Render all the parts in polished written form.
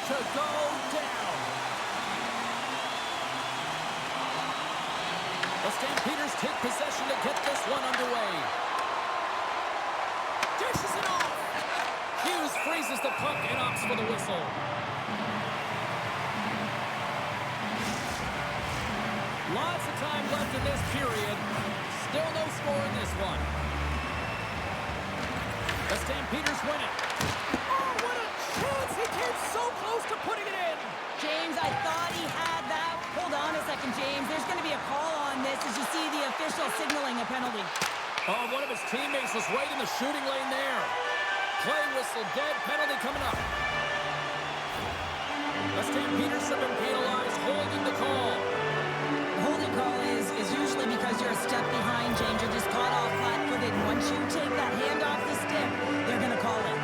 to go down. The Stampeders take possession to get this one underway. Dishes it off. Hughes freezes the puck and opts for the whistle. Lots of time left in this period. Still no score in this one. The Stampeders win it. Oh, what a chance! He came so close to putting it in. James, I thought he had that. Hold on a second, James. There's going to be a call on this as you see the official signaling a penalty. Oh, one of his teammates was right in the shooting lane there. Play whistle dead. Penalty coming up. The Stampeders have been penalized, holding the call. The holding call is usually because you're a step behind, James. You're just caught off flat-footed. Once you take that hand off the stick, they're going to call it.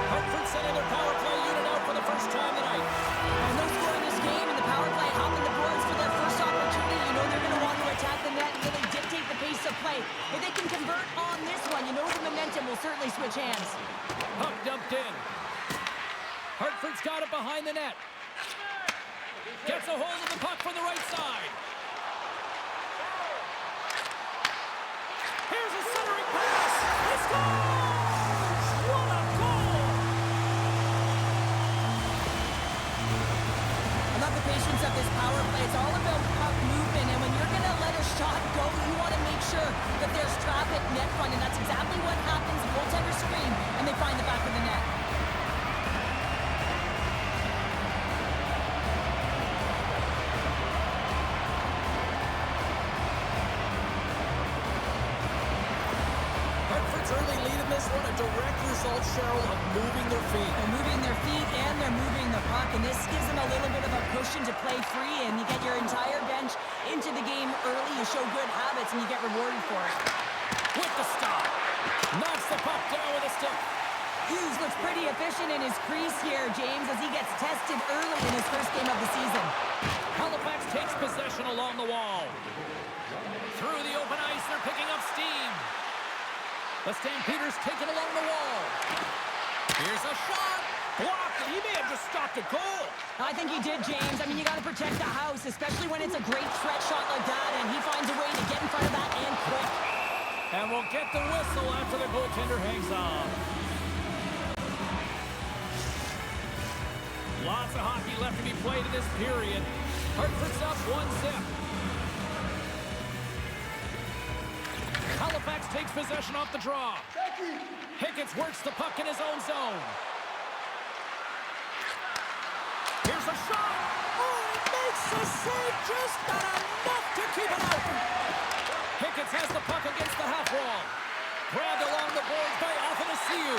Hartford sending their power play unit out for the first time tonight. No score in this game, and the power play hopping the boards for their first opportunity. You know they're going to want to attack the net and really dictate the pace of play. If they can convert on this one, you know the momentum will certainly switch hands. Puck dumped in. Hartford's got it behind the net. Gets a hold of the puck from the right side. Here's a centering pass. He scores! What a goal! I love the patience of this power play. It's all about puck movement, and when you're going to let a shot go, you want to make sure that there's traffic net front, and that's exactly what happens. The goaltender screen, and they find the back of the net. Early lead in this one, a direct result, Cheryl, of moving their feet. They're moving their feet and they're moving the puck, and this gives them a little bit of a cushion to play free, and you get your entire bench into the game early. You show good habits, and you get rewarded for it. With the stop. Knocks the puck down with a stick. Hughes looks pretty efficient in his crease here, James, as he gets tested early in his first game of the season. Halifax takes possession along the wall. Through the open ice, they're picking up steam. The Stampeders take it along the wall. Here's a shot. Blocked. He may have just stopped a goal. I think he did, James. I mean, you got to protect the house, especially when it's a great threat shot like that, and he finds a way to get in front of that and quick. And we'll get the whistle after the goaltender hangs on. Lots of hockey left to be played in this period. Hartford's up 1-0. Halifax takes possession off the draw. Hicketts works the puck in his own zone. Here's a shot. Oh, he makes the save, just not enough to keep it out. Hicketts has the puck against the half wall. Grabbed along the boards by Athanasiou.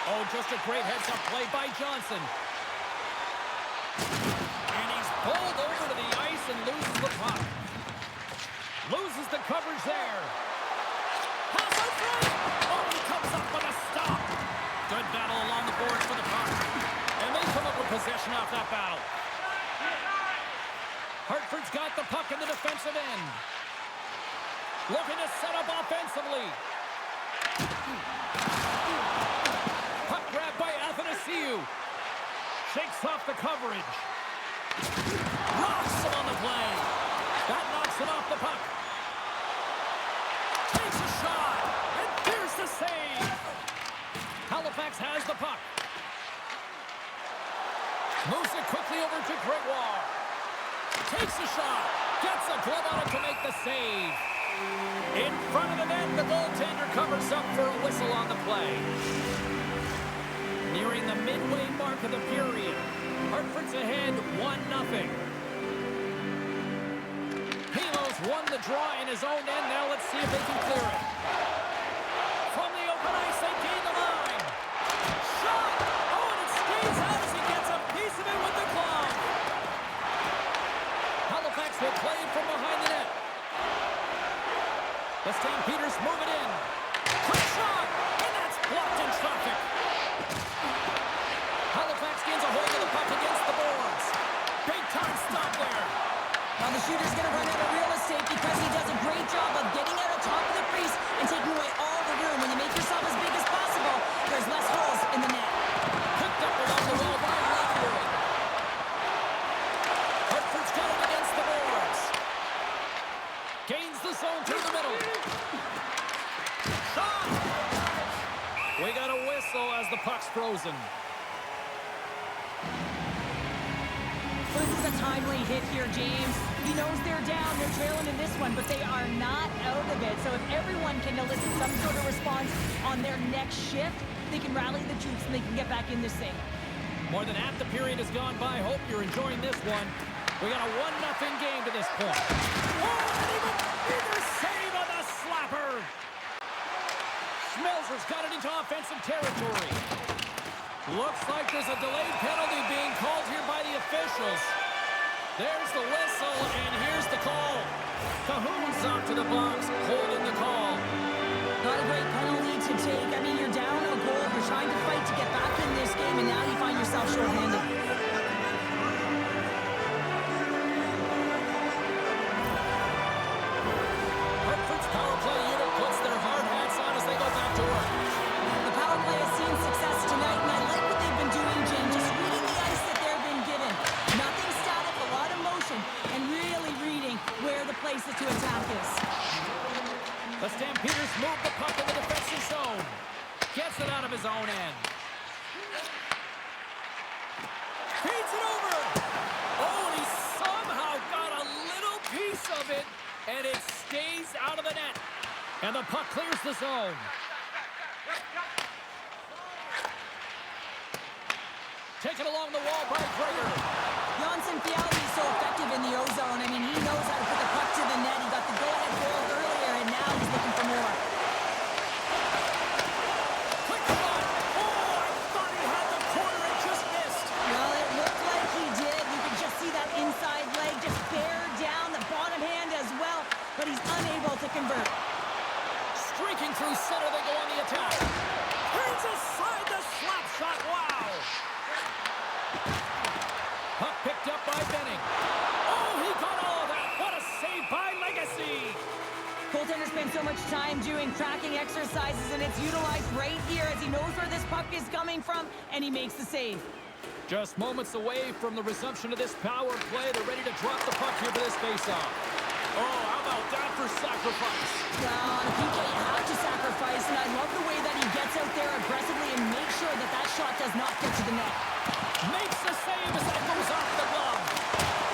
Oh, just a great heads-up play by Johnson. And he's pulled over to the ice and loses the puck. Loses the coverage there. Oh, he comes up with a stop. Good battle along the boards for the puck. And they come up with possession off that battle. Hartford's got the puck in the defensive end. Looking to set up offensively. Puck grabbed by Athanasiou. Shakes off the coverage. Rocks him on the play. That knocks him off the puck. Takes a shot. And here's the save. Halifax has the puck. Moves it quickly over to Gregoire. Takes a shot. Gets a glove on it to make the save. In front of the net, the goaltender covers up for a whistle on the play. Nearing the midway mark of the period. Hartford's ahead 1-0. Won the draw in his own end. Now let's see if they can clear it. From the open ice, they gain the line. Shot! Oh, and it stays out as he gets a piece of it with the glove. Halifax will play it from behind the net. The Stampeders move it in. Quick shot! And that's blocked in traffic. Halifax gains a hold of the puck against the boards. Big time stop there. Now the shooter's going to run out of real estate because he does a great job of getting out of top of the crease and taking away all the room. When you make yourself as big as possible, there's less frozen. Well, this is a timely hit here, James. He knows they're down, they're trailing in this one, but they are not out of it. So if everyone can elicit some sort of response on their next shift, they can rally the troops and they can get back in this thing. More than half the period has gone by. Hope you're enjoying this one. We got a 1-0 game to this point. Oh, and even save on the slapper. Schmelzer's got it into offensive territory. Looks like there's a delayed penalty being called here by the officials. There's the whistle, and here's the call. Kahun's off to the box, holding the call. Not a great penalty to take. I mean, you're down a goal. You're trying to fight to get back in this game, and now you find yourself shorthanded. Hartford's power play unit puts their hard hats on as they go back to work. The power play has seen success tonight, and I like what they've been doing, James. Just reading the ice that they've been given. Nothing static, a lot of motion, and really reading where the places to attack is. The Stampeders move the puck in the defensive zone. Gets it out of his own end. Feeds it over. Oh, and he somehow got a little piece of it, and it stays out of the net. And the puck clears the zone. Taken along the wall by Gregoire. Viel is so effective in the O-zone. I mean, he knows how to put the puck to the net. He got the go-ahead goal earlier, and now he's looking for more. Quick shot. Oh, I thought he had the corner and just missed. Well, it looked like he did. You could just see that inside leg just bear down the bottom hand as well, but he's unable to convert. Streaking through center, they go on the attack. Turns aside the slap shot. Wow. Puck picked up by Benning. Oh, he got all of that. What a save by Legacy. Goaltender spends so much time doing tracking exercises, and it's utilized right here as he knows where this puck is coming from, and he makes the save. Just moments away from the resumption of this power play. They're ready to drop the puck here for this faceoff. Oh, how about that for sacrifice? Well, on a PK, you have to sacrifice, and I love the way that he gets out there aggressively and makes sure that that shot does not get to the net. Makes the save as that goes off the glove.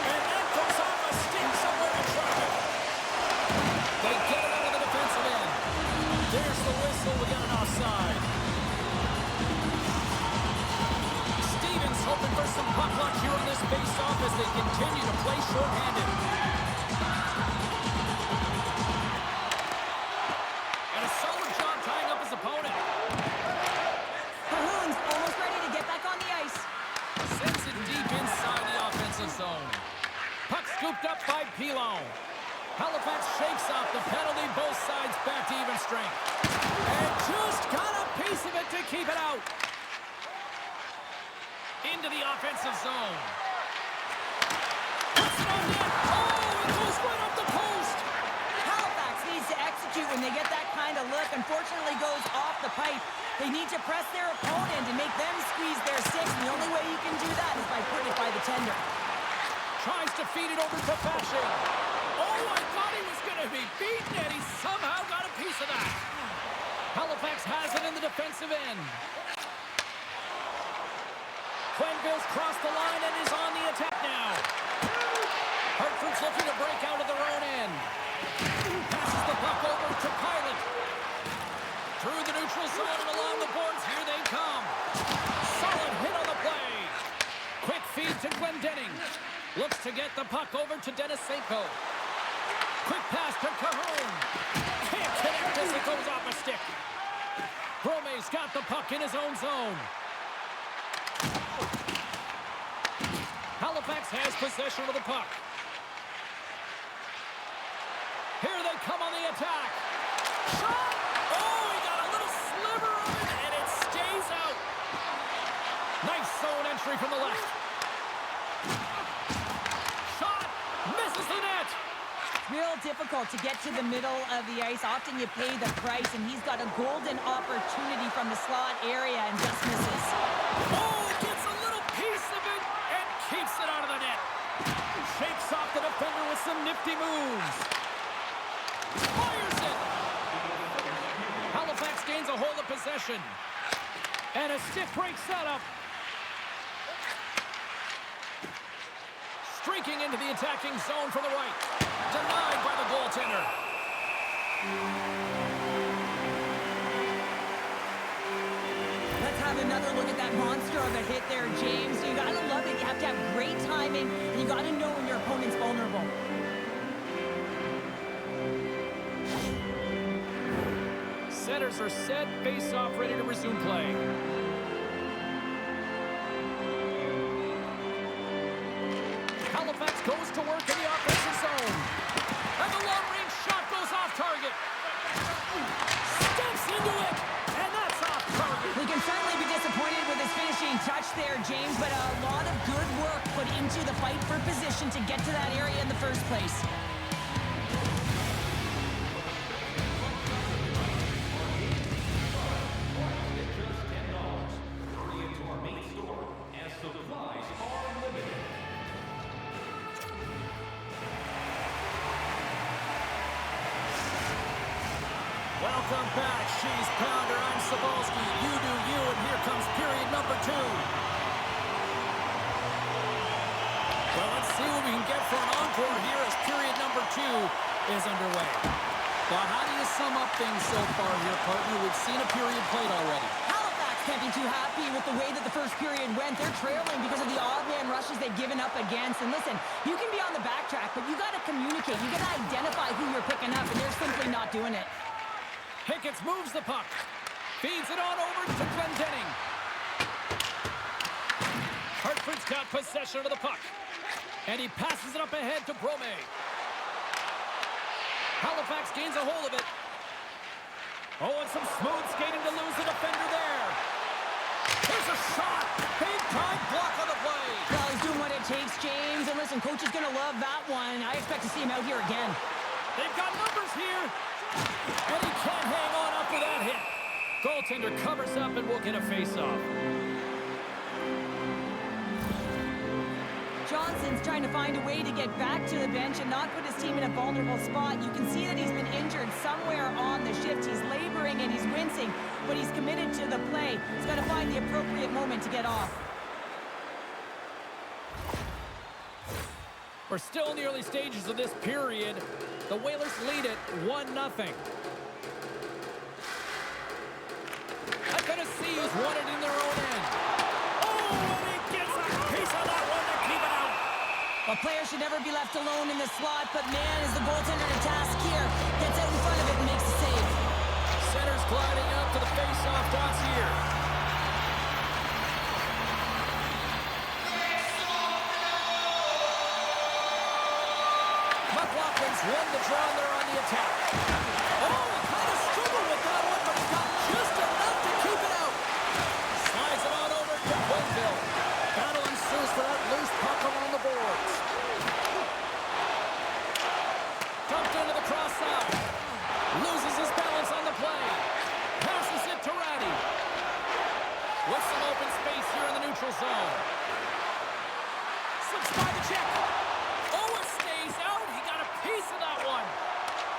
And that goes off a stick somewhere in traffic. They get it out of the defensive end. There's the whistle. We got an offside. Stevens hoping for some puck luck here on this face-off as they continue to play shorthanded. And a solid job tying up his opponent. Kahun's almost ready to get back on the ice. Sends it deep inside the offensive zone. Puck scooped up by Pilon. Halifax shakes off the penalty. Both sides back to even strength. And just got a piece of it to keep it out. Into the offensive zone. Puts it on net. Oh, it goes right up the post. Halifax needs to execute when they get that kind of look. Unfortunately, goes off the pipe. They need to press their opponent and make them squeeze their sticks. And the only way you can do that is by putting it by the tender. Tries to feed it over to Fashion. Oh, I thought he was going to be beaten, and he somehow got a piece of that. Halifax has it in the defensive end. Quenneville's crossed the line and is on the attack now. Hartford's looking to break out of their own end. Passes the puck over to Pilot. Through the neutral zone and along the boards, here they come. Solid hit on the play. Quick feed to Glendening. Looks to get the puck over to Denisenko. Quick pass to Kahun. Can't connect as it goes off a stick. Brome's got the puck in his own zone. Halifax has possession of the puck. Here they come on the attack. Shot! Oh, he got a little sliver of it, and it stays out. Nice zone entry from the left. Shot! Misses the net. Real difficult to get to the middle of the ice. Often you pay the price, and he's got a golden opportunity from the slot area and just misses. Oh, gets a little piece of it and keeps it out of the net. Shakes off the defender with some nifty moves. Fires it. Halifax gains a hold of possession. And a stiff break breaks that up. Streaking into the attacking zone from the right. Denied by the goaltender. Let's have another look at that monster of a hit there, James. You gotta love it. You have to have great timing, and you gotta know when your opponent's vulnerable. Setters are set, face-off ready to resume play. Halifax goes to work in the offensive zone. And the long-range shot goes off target. Steps into it, and that's off target. We can certainly be disappointed with his finishing touch there, James, but a lot of good work put into the fight for position to get to that area in the first place. Welcome back, She's Pounder. I'm Sabalski. You do you, and here comes period number 2. Well, let's see what we can get for an encore here as period number 2 is underway. Well, how do you sum up things so far here, partner? We've seen a period played already. Halifax can't be too happy with the way that the first period went. They're trailing because of the odd man rushes they've given up against. And listen, you can be on the backtrack, but you got to communicate. You got to identify who you're picking up, and they're simply not doing it. Hicketts moves the puck. Feeds it on over to Glendening. Hartford's got possession of the puck. And he passes it up ahead to Brome. Halifax gains a hold of it. Oh, and some smooth skating to lose the defender there. Here's a shot. Big time block on the play. Well, he's doing what it takes, James. And listen, coach is going to love that one. I expect to see him out here again. They've got numbers here. And he can't hang on after that hit. Goaltender covers up and will get a face-off. Johnson's trying to find a way to get back to the bench and not put his team in a vulnerable spot. You can see that he's been injured somewhere on the shift. He's laboring and he's wincing, but he's committed to the play. He's got to find the appropriate moment to get off. We're still in the early stages of this period. The Whalers lead it 1-0. Athanasiou's won it in their own end. Oh, and he gets a piece of that one to keep it out. A player should never be left alone in the slot, but man, is the goaltender to task here. Gets out in front of it and makes the save. Center's gliding up to the face-off dots here. Won the draw there on the attack. Oh, he kind of struggled with that one, but he's got just enough to keep it out. Slides it on over to Viel. Battle ensues for that loose puck along the boards. Dumped into the cross side. Loses his balance on the play. Passes it to Rattie. With some open space here in the neutral zone. Slips by the check. Piece of that one.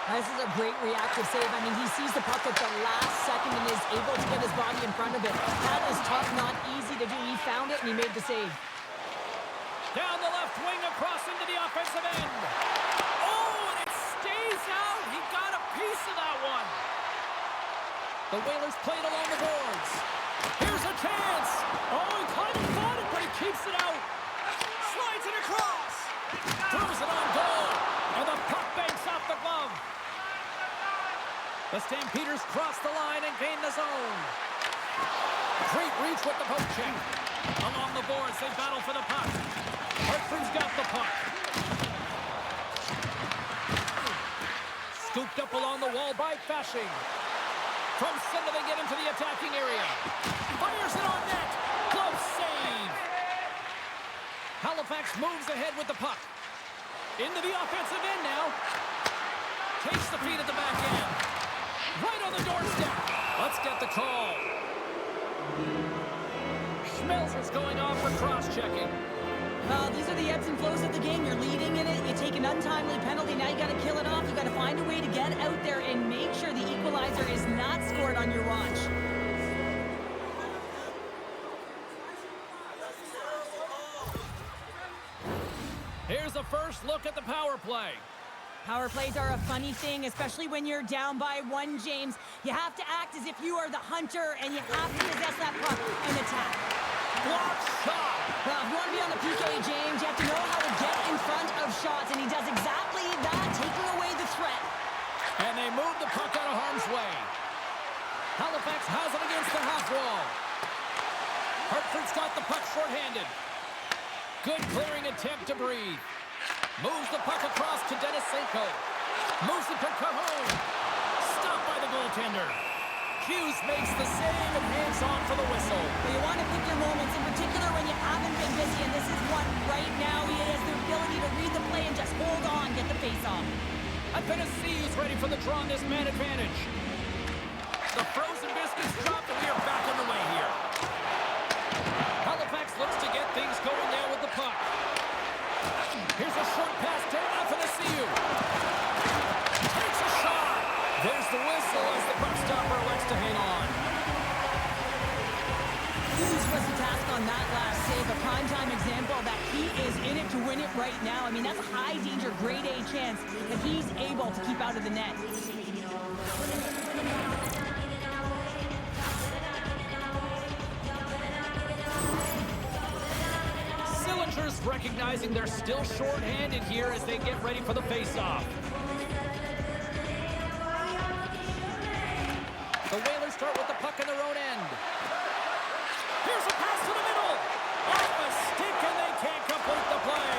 This is a great reactive save. I mean, he sees the puck at the last second and is able to get his body in front of it. That is tough, not easy to do. He found it and he made the save. Down the left wing across into the offensive end. Oh, and it stays out. He got a piece of that one. The Whalers played along the boards. Here's a chance. Oh, he kind of fought it, but he keeps it out. Slides it across. Throws it on goal. And the puck banks off the glove. The Stampeders cross the line and gain the zone. Great reach with the poke check. Along the boards, they battle for the puck. Hartford's got the puck. Scooped up along the wall by Fashing. From center, they get into the attacking area. Fires it on net. Glove save. Halifax moves ahead with the puck. Into the offensive end now. Takes the feed at the back end. Right on the doorstep. Let's get the call. Schmelzer's going off for cross-checking. Well, these are the ebbs and flows of the game. You're leading in it. You take an untimely penalty. Now you got to kill it off. You got to find a way to get out there and make sure the equalizer is not scored on your watch. a first look at the power play. Power plays are a funny thing, especially when you're down by 1, James. You have to act as if you are the hunter, and you have to possess that puck and attack. Block shot. Well, if you want to be on the PK, James, you have to know how to get in front of shots, and he does exactly that, taking away the threat. And they move the puck out of harm's way. Halifax has it against the half wall. Hartford's got the puck shorthanded. Good clearing attempt to breathe. Moves the puck across to Denisenko. Moves it to Kahun. Stopped by the goaltender. Hughes makes the save and hands on for the whistle. Well, you want to pick your moments, in particular when you haven't been busy, and this is one right now. He has the ability to read the play and just hold on, get the face off. Athanasiou's ready for the draw on this man advantage. The frozen biscuits dropped, and we are back on the way here. Halifax looks to get things going now with the puck. Here's a short pass to Athanasiou. Takes a shot. There's the whistle as the puck stopper elects to hang on. Hughes was the task on that last save, a prime-time example that he is in it to win it right now. I mean, that's a high-danger, grade-A chance that he's able to keep out of the net. Recognizing they're still short-handed here as they get ready for the face-off. The Whalers start with the puck in their own end. Here's a pass to the middle. Off a stick, and they can't complete the play.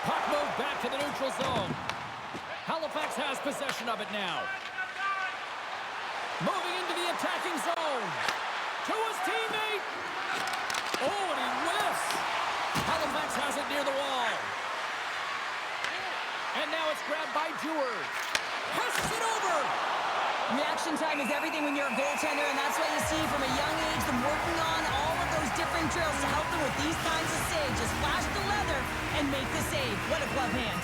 Puck moved back to the neutral zone. Halifax has possession of it now. Moving into the attacking zone. To his teammate. Oh, and he whiffs. Halifax has it near the wall. And now it's grabbed by Duehr. Passes it over. Reaction time is everything when you're a goaltender, and that's what you see from a young age, them working on all of those different drills to help them with these kinds of saves. Just flash the leather and make the save. What a glove hand.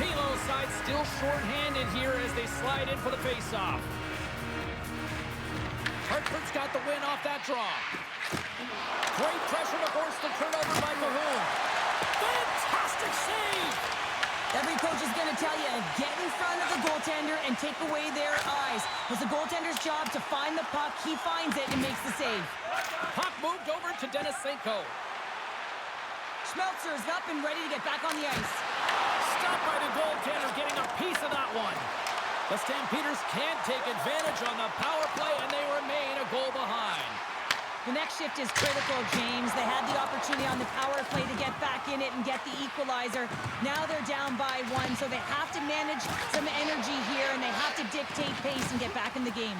Pilo's side still short-handed here as they slide in for the face-off. Hartford's got the win off that draw. Great pressure to force the turnover by Kahun. Fantastic save! Every coach is going to tell you, get in front of the goaltender and take away their eyes. It's the goaltender's job to find the puck. He finds it and makes the save. Puck moved over to Denisenko. Schmeltzer's up and ready to get back on the ice. Stopped by the goaltender, getting a piece of that one. The Stampeders can't take advantage on the power play, and they remain a goal behind. The next shift is critical, James. They had the opportunity on the power play to get back in it and get the equalizer. Now they're down by 1, so they have to manage some energy here, and they have to dictate pace and get back in the game.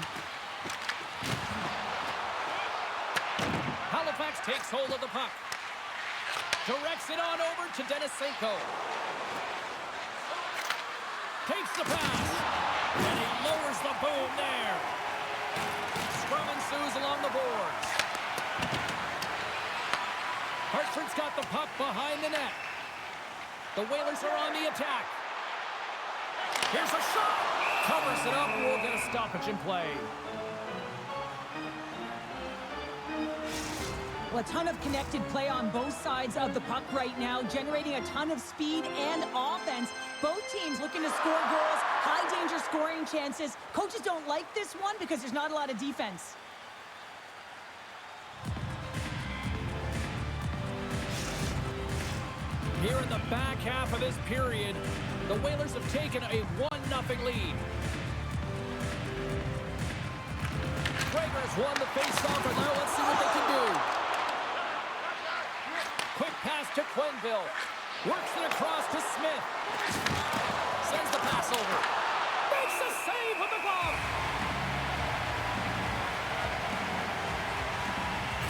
Halifax takes hold of the puck. Directs it on over to Denisenko. Takes the pass. And he lowers the boom there. Scrum ensues along the boards. Hartford's got the puck behind the net. The Whalers are on the attack. Here's a shot. Covers it up. We'll get a stoppage in play. Well, a ton of connected play on both sides of the puck right now, generating a ton of speed and offense. Both teams looking to score goals, high-danger scoring chances. Coaches don't like this one because there's not a lot of defense. Here in the back half of this period, the Whalers have taken a 1-0 lead. Gregoire's won the face-off, and now let's see what they can do. Quick pass to Quenneville. Works it across to Smith. Sends the pass over. Makes a save with the glove.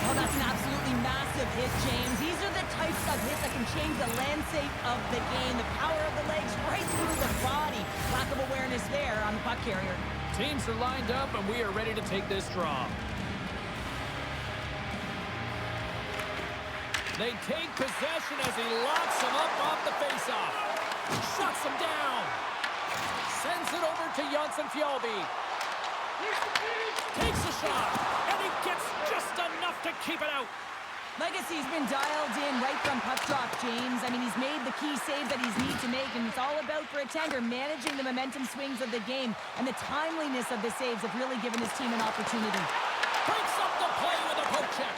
Oh, that's an absolutely massive hit, James. These are the types of hits that can change the landscape of the game. The power of the legs right through the body. Lack of awareness there on the puck carrier. Teams are lined up, and we are ready to take this draw. They take possession as he locks him up off the faceoff. Shuts him down. Sends it over to Janssen Fjallby. Takes a shot, and he gets just enough to keep it out. Legacy's been dialed in right from puck drop, James. I mean, he's made the key saves that he's need to make, and it's all about, for a tender, managing the momentum swings of the game, and the timeliness of the saves have really given his team an opportunity. Breaks up the play with a poke check.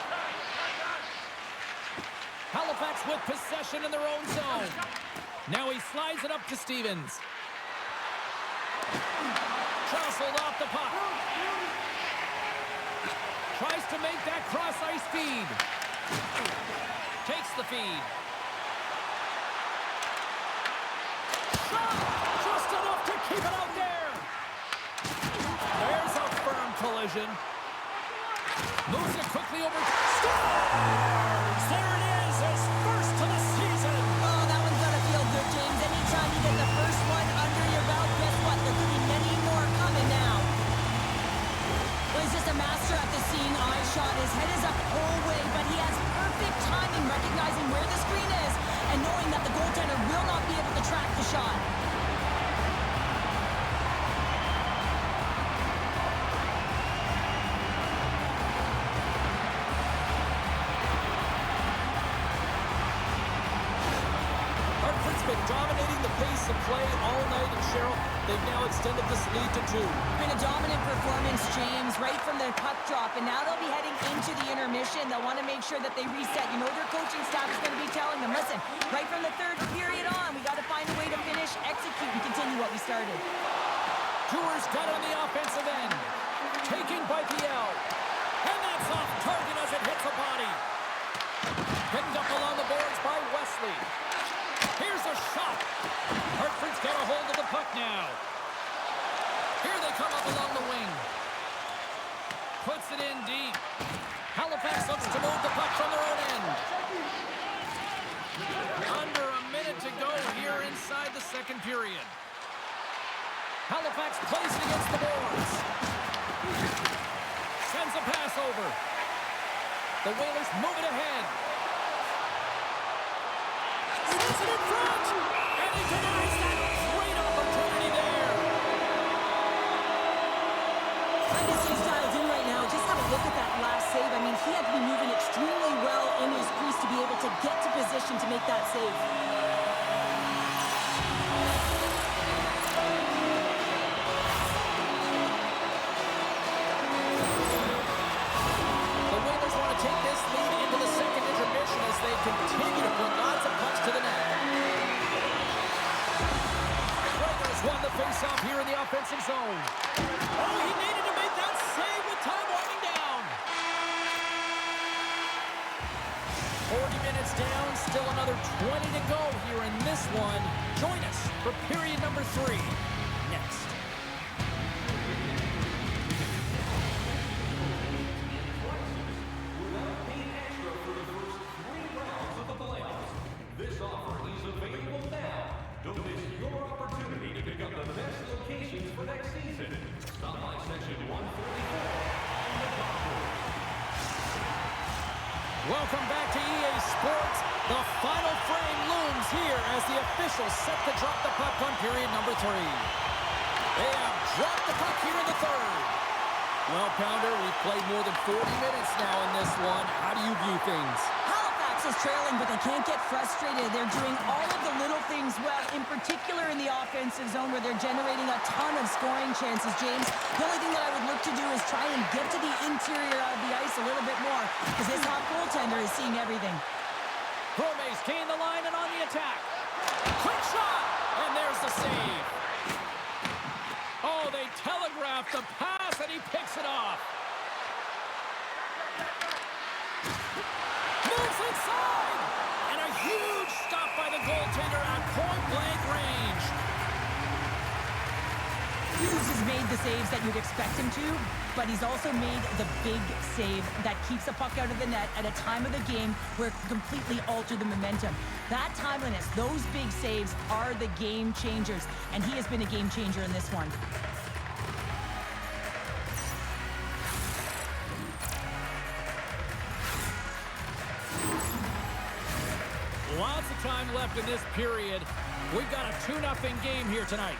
Halifax with possession in their own zone. Now he slides it up to Stevens. Jostled off the puck. Tries to make that cross-ice feed. Takes the feed. Shot! Just enough to keep it out there. There's a firm collision. Moves it quickly over. Scores! There it is, his first to the season. Oh, that one's gotta feel good, James. Anytime you get the first one under your belt, guess what? There could be many more coming now. Well, he's just a master at the seeing eye shot. His head is up the whole way, but he has perfect timing, recognizing where the screen is and knowing that the goaltender will not be able to track the shot. Hartford's been dominating the pace of play all night, and Cheryl, they've now extended this lead to 2. Been a dominant performance, James, right from the puck drop, and now they'll be heading into the intermission. They'll want to make sure that they reset. You know their coaching staff is going to be telling them, listen, right from the third period on, we got to find a way to finish, execute, and continue what we started. Duehr's got on the offensive end. Taken by Viel. And that's off target as it hits a body. Picked up along the boards by Wesley. Here's a shot. Hartford's got a hold of the puck now. Here they come up along the wing. Puts it in deep. Halifax looks to move the puck from their own end. Under a minute to go here inside the second period. Halifax plays it against the boards. Sends a pass over. The Whalers move it ahead. He gets it in front! And he denies that great opportunity there. Legacy's dialed in right now. Just have a look at that last save. I mean, he had to be moving extremely well in his crease to be able to get to position to make that save. The Whalers want to take this lead into the second intermission as they continue to put lots of pucks to the net. Raiders won the face-off here in the offensive zone. Oh, he needed to make that save with time winding down. 40 minutes down, still another 20 to go here in this one. Join us for period number 3 next. This offer is available now. Don't miss your opportunity to pick up the best locations for next season. Stop by section 144 on the top floor. Welcome back to EA Sports. The final frame looms here as the officials set to drop the puck on period number 3. They have dropped the puck here in the third. Well, Pounder, we've played more than 40 minutes now in this one. How do you view things? Halifax is trailing, but they can't get frustrated. They're doing all of the little things well, in particular in the offensive zone where they're generating a ton of scoring chances, James. The only thing that I would look to do is try and get to the interior of the ice a little bit more because this hot goaltender is seeing everything. Brome's gained the line and on the attack. Quick shot! And there's the save. Oh, they telegraphed the pass and he picks it off. Moves inside! And a huge stop by the goaltender at point-blank range. Hughes has made the saves that you'd expect him to, but he's also made the big save that keeps the puck out of the net at a time of the game where it can completely alter the momentum. That timeliness, those big saves are the game changers, and he has been a game changer in this one. Lots of time left in this period. We've got a 2-0 game here tonight.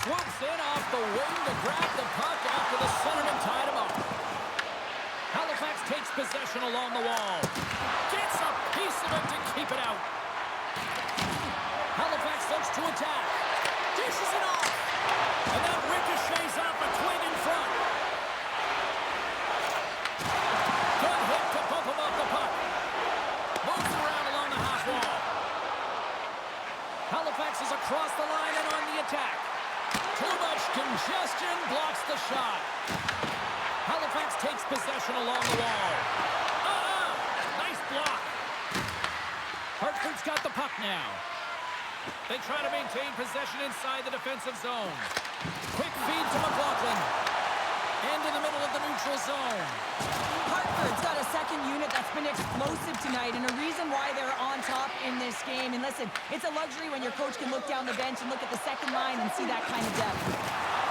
Swoops in off the wing to grab the puck after the centerman tied him up. possession along the wall. Gets a piece of it to keep it out. Halifax looks to attack. Dishes it off. And that ricochets off a twig in front. Good hit to bump him off the puck. Moves around along the half wall. Halifax is across the line and on the attack. Too much congestion blocks the shot. Halifax takes possession along the wall. Nice block. Hartford's got the puck now. They try to maintain possession inside the defensive zone. Quick feed to McLaughlin. Into the middle of the neutral zone. Hartford's got a second unit that's been explosive tonight, and a reason why they're on top in this game. And listen, it's a luxury when your coach can look down the bench and look at the second line and see that kind of depth.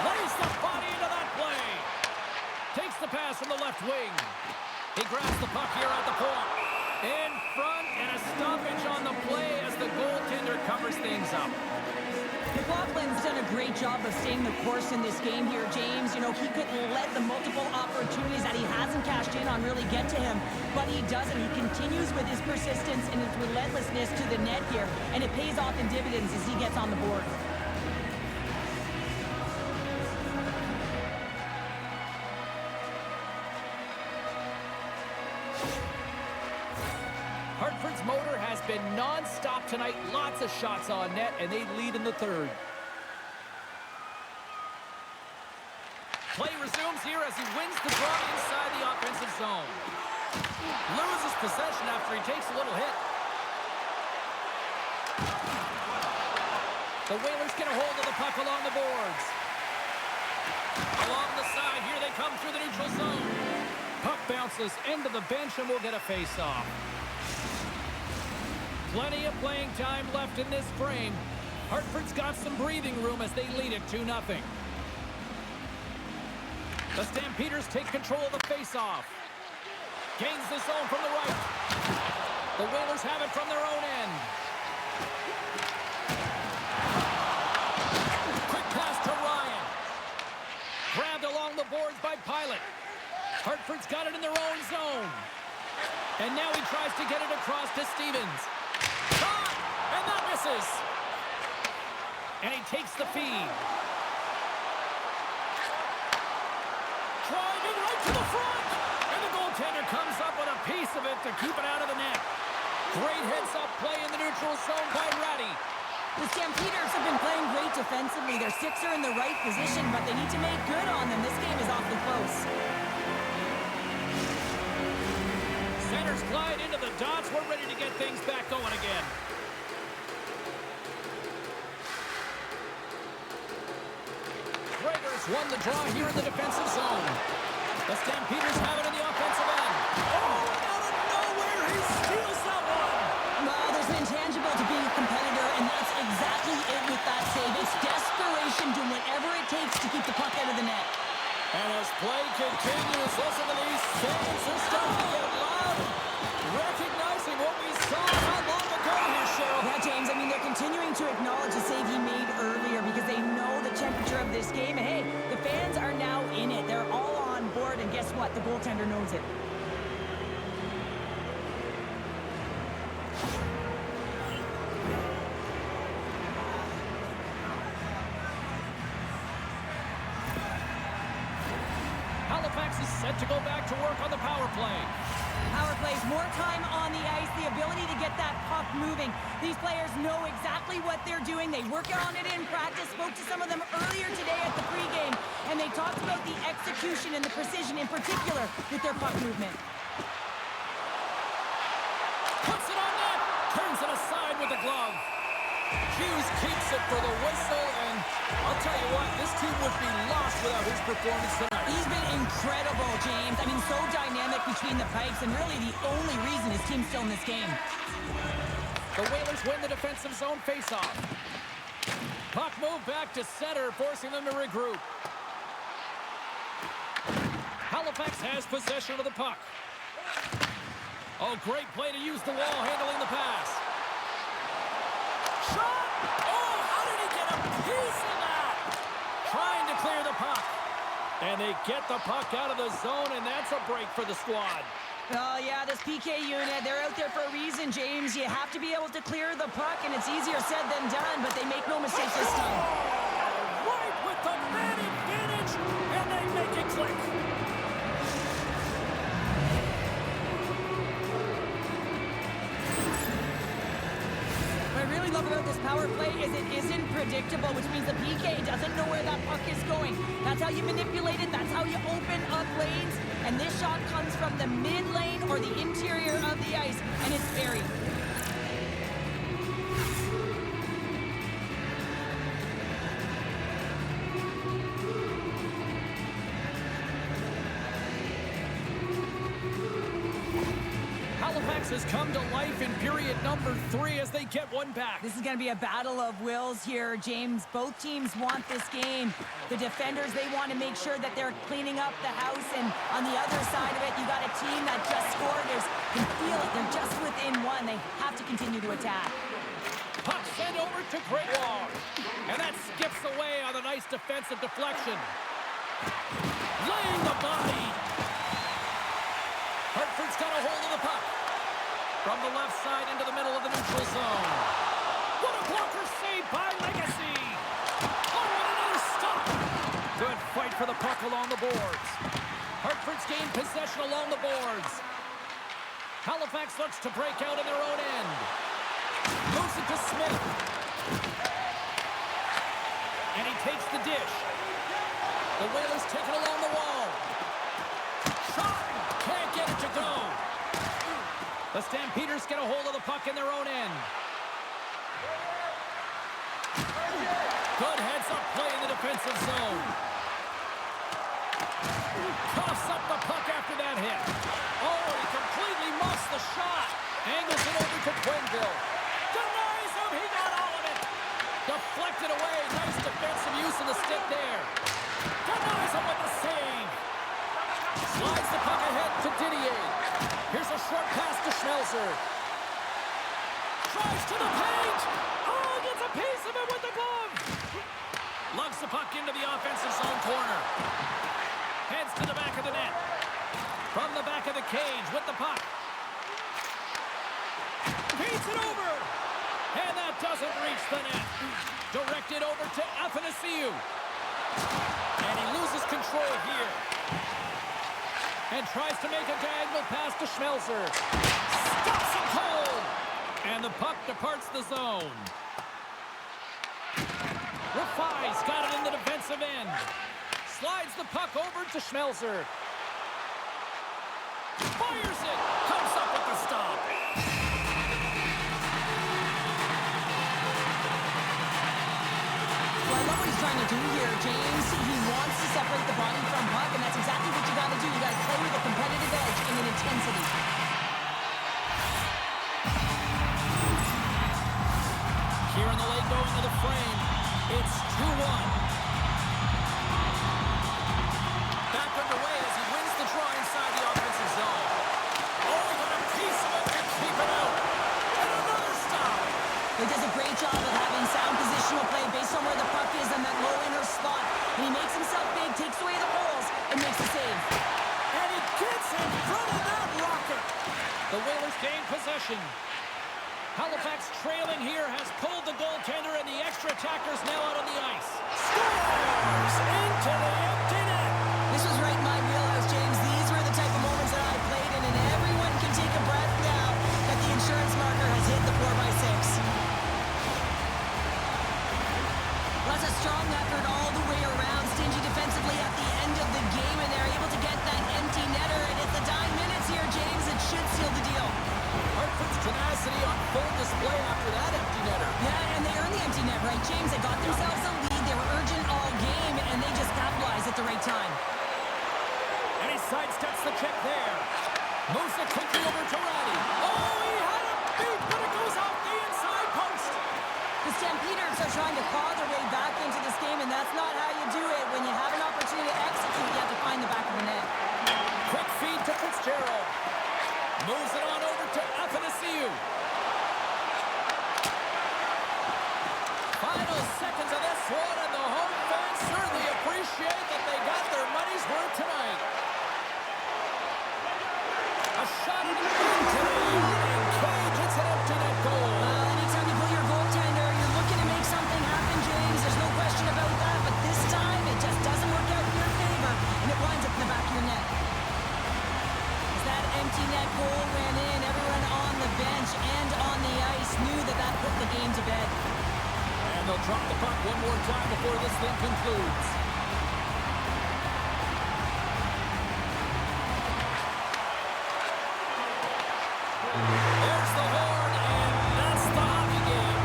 Lays the body into that play. Takes the pass from the left wing. He grabs the puck here at the point. In front, and a stoppage on the play as the goaltender covers things up. McLaughlin's done a great job of staying the course in this game here, James. You know, he couldn't let the multiple opportunities that he hasn't cashed in on really get to him, but he doesn't. He continues with his persistence and his relentlessness to the net here, and it pays off in dividends as he gets on the board. Hartford's motor has been non-stop tonight. Lots of shots on net, and they lead in the third. Play resumes here as he wins the draw inside the offensive zone. Loses possession after he takes a little hit. The Whalers get a hold of the puck along the boards. Along the side, here they come through the neutral zone. Puck bounces into the bench and will get a face-off. Plenty of playing time left in this frame. Hartford's got some breathing room as they lead it 2-0. The Stampeders take control of the face-off. Gains the zone from the right. The Whalers have it from their own end. Quick pass to Ryan. Grabbed along the boards by Pilot. Hartford's got it in their own zone. And now he tries to get it across to Stevens. Shot! And that misses. And he takes the feed. Driving right to the front. And the goaltender comes up with a piece of it to keep it out of the net. Great heads-up play in the neutral zone by Rattie. The Stampeders have been playing great defensively. Their sticks are in the right position, but they need to make good on them. This game is awfully close. Centers glide into the dots. We're ready to get things back going again. Raiders won the draw here in the defensive zone. The Stampeders have it in the offensive end. Oh, out of nowhere, he steals that one. Well, there's an intangible to being a competitor, and that's exactly it with that save. It's desperation, doing whatever it takes to keep the puck out of the net. And as play continues, listen to these fans are starting to get loud, recognizing what we saw not long ago here, Cheryl. Yeah, James, I mean, they're continuing to acknowledge the save he made earlier because they know the temperature of this game. And hey, the fans are now in it. They're all on board, and guess what? The goaltender knows it. Halifax is set to go back to work on the power play. Power plays, more time on the ice, the ability to get that puck moving. These players know exactly what they're doing. They work on it in practice. Spoke to some of them earlier today at the pregame, and they talked about the execution and the precision in particular with their puck movement. Puts it on net, turns it aside with the glove. Hughes keeps it for the whistle, and I'll tell you what, this team would be lost without his performance tonight. He's been incredible, James. I mean, so dynamic between the pipes, and really the only reason his team's still in this game. The Whalers win the defensive zone faceoff. Puck move back to center, forcing them to regroup. Halifax has possession of the puck. Oh, great play to use the wall, handling the pass. Shot! Oh, how did he get a piece of that? Trying to clear the puck. And they get the puck out of the zone, and that's a break for the squad. Oh, yeah, this PK unit, they're out there for a reason, James. You have to be able to clear the puck, and it's easier said than done, but they make no mistakes this time. Right with the man advantage, and they make it click. What I really love about this power play is it isn't predictable, which means the PK doesn't know where that puck is going. That's how you manipulate it. That's how you open up lanes. And this shot comes from the mid lane or the interior of the ice, and it's buried. Halifax has come to life in period number 3 as they get one back. This is going to be a battle of wills here, James. Both teams want this game. The defenders, they want to make sure that they're cleaning up the house, and on the other side of it, you got a team that just scored. You can feel it. They're just within one. They have to continue to attack. Puck sent over to Gregoire, and that skips away on a nice defensive deflection. Laying the body. Hartford's got a hold of the puck. From the left side into the middle of the neutral zone. What a blocker save by Legacy. Oh, and another stop. Good fight for the puck along the boards. Hartford's gained possession along the boards. Halifax looks to break out in their own end. Moves it to Smith. And he takes the dish. The Whalers take it along the wall. Shot. Can't get it to go. The Stampeders get a hold of the puck in their own end. Good heads-up play in the defensive zone. Coughs up the puck after that hit. Oh, he completely muffs the shot. Angles it over to Quenville. Denies him. He got all of it. Deflected away. Nice defensive use of the stick there. Denies him with the save. Slides the puck ahead to Didier. Here's a short pass to Schmelzer. Drives to the page. Oh, gets a piece of it with the glove. Lugs the puck into the offensive zone corner. Heads to the back of the net. From the back of the cage with the puck. Beats it over. And that doesn't reach the net. Directed over to Athanasiou. And he loses control here. And tries to make a diagonal pass to Schmelzer. Stops it cold. And the puck departs the zone. Rafai's got it in the defensive end. Slides the puck over to Schmelzer. Fires it. Comes up with the stop. Well, I love what he's trying to do here, James. He wants to separate the body from puck, and that's exactly what you got to do. You got to play with a competitive edge and an intensity. Here in the late going to the frame. It's 2-1. Back underway as he wins the draw inside the offensive zone. Oh, he got a piece of it to keep it out. And another stop. He does a great job of having sound positional play based on where the puck is in that low inner spot. And he makes himself big, takes away the holes, and makes the save. And he gets in front of that rocket. The Whalers gain possession. Halifax trailing here has pulled the goaltender, and the extra attackers now out on the ice. Scores into the empty net. This was right in my wheelhouse, James. These were the type of moments that I played in, and everyone can take a breath now that the insurance marker has hit the 4x6. That's a strong effort all the way around. Stingy defensively at the end of the game, and they're able to get that empty netter. And it's the dying minutes here, James. It should seal the deal. Hartford's tenacity on full display after that empty netter. Yeah, and they earned the empty net, right, James? They got themselves a lead. They were urgent all game, and they just capitalized at the right time. And he sidesteps the check there. Moves it quickly over to Rattie. Oh, he had a beat, but it goes off the inside post. The Stampeders are trying to claw their way back into this game, and that's not how you do it. When you have an opportunity to execute, you have to find the back of the net. Quick feed to Fitzgerald. Moves it on over to Athanasiou. Final seconds of this one, and the home fans certainly appreciate that they got their money's worth tonight. A empty net goal went in. Everyone on the bench and on the ice knew that that put the game to bed. And they'll drop the puck one more time before this thing concludes. There's the horn, and that's the hockey game.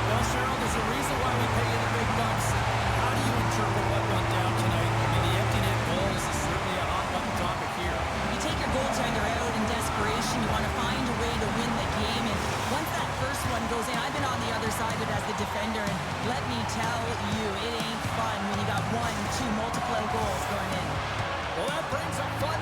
Well, Cheryl, there's a reason why we pay you the big bucks. How do you interpret what went down tonight? I mean, the empty net goals is certainly a hot button topic here. You take your goaltender out in desperation. You want to find a way to win the game. And once that first one goes in, I've been on the other side of it as the defender. And let me tell you, it ain't fun when you got 1, 2 multiple goals going in. Well, that brings up fun